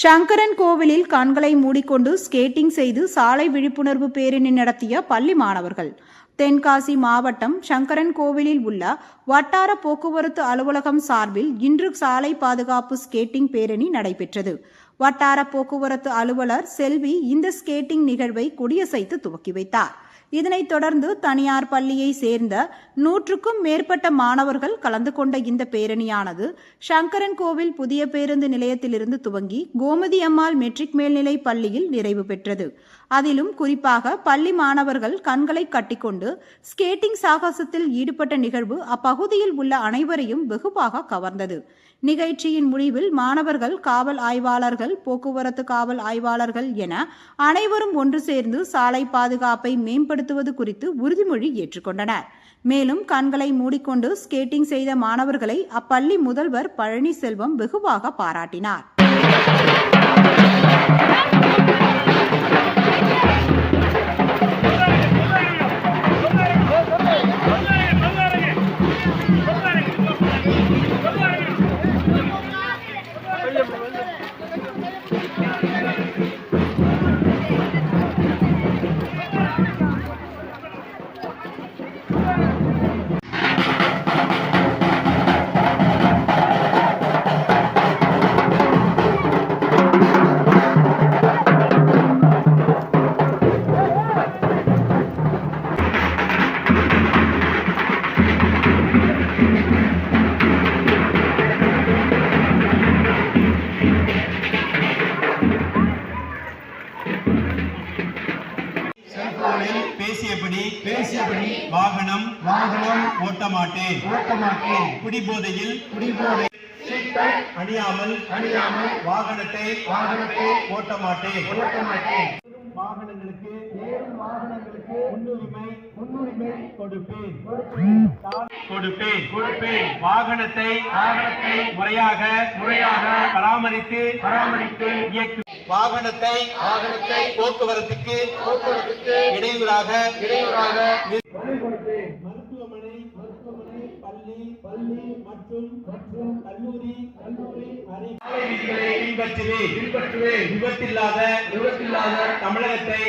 சங்கரன் கோவிலில் கண்களை மூடிக்கொண்டு ஸ்கேட்டிங் செய்து சாலை விழிப்புணர்வு பேரணி நடத்திய பள்ளி மாணவர்கள். தென்காசி மாவட்டம் சங்கரன் கோவிலில் உள்ள வட்டார போக்குவரத்து அலுவலகம் சார்பில் இன்று சாலை பாதுகாப்பு ஸ்கேட்டிங் பேரணி நடைபெற்றது. வட்டார போக்குவரத்து அலுவலர் செல்வி இந்த ஸ்கேட்டிங் நிகழ்வை கொடியசைத்து துவக்கி வைத்தார். இதனைத் தொடர்ந்து தனியார் பள்ளியை சேர்ந்த 100க்கும் மேற்பட்ட மாணவர்கள் கலந்து கொண்ட இந்த பேரணியானது சங்கரன் கோவில் புதிய பேருந்து நிலையத்திலிருந்து துவங்கி கோமதி அம்மாள் மெட்ரிக் மேல்நிலை பள்ளியில் நிறைவு பெற்றது. அதிலும் குறிப்பாக பள்ளி மாணவர்கள் கண்களை கட்டிக்கொண்டு ஸ்கேட்டிங் சாகசத்தில் ஈடுபட்ட நிகழ்வு அப்பகுதியில் உள்ள அனைவரையும் வெகுவாக கவர்ந்தது. நிகழ்ச்சியின் முடிவில் மாணவர்கள், காவல் ஆய்வாளர்கள், போக்குவரத்து காவல் ஆய்வாளர்கள் என அனைவரும் ஒன்று சேர்ந்து சாலை பாதுகாப்பை மேம்படுத்துவது குறித்து உறுதிமொழி ஏற்றுக்கொண்டனர். மேலும் கண்களை மூடிக்கொண்டு ஸ்கேட்டிங் செய்த மாணவர்களை அப்பள்ளி முதல்வர் பழனிசெல்வம் வெகுவாக பாராட்டினார். பேசியபடி வாகனம் ஓட்ட மாட்டேன். குடிபோதையில் அணியாமல் வாகனத்தை ஓட்ட மாட்டேன். வாகனங்களுக்கு முன்னுரிமை கொடுப்பேன். வாகனத்தை முறையாக பராமரித்து இயக்கு. வாகனத்தை போக்குவரத்துக்கு இடையூறாக மருத்துவமனை, பள்ளி மற்றும் கல்லூரி பின்பற்றுவேன். விபத்தில்லாத தமிழகத்தை